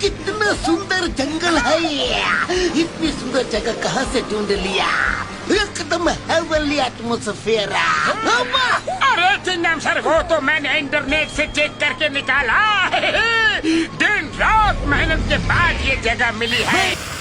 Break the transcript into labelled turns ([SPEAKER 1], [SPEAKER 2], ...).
[SPEAKER 1] कितना सुंदर जंगल है ये। इतनी सुंदर जगह कहाँ से ढूंढ लिया। एकदम हेवनली एटमॉस्फेयर।
[SPEAKER 2] अरे चिंगम सर, वो तो मैंने इंटरनेट से चेक करके निकाला। दिन रात मेहनत के बाद ये जगह मिली है।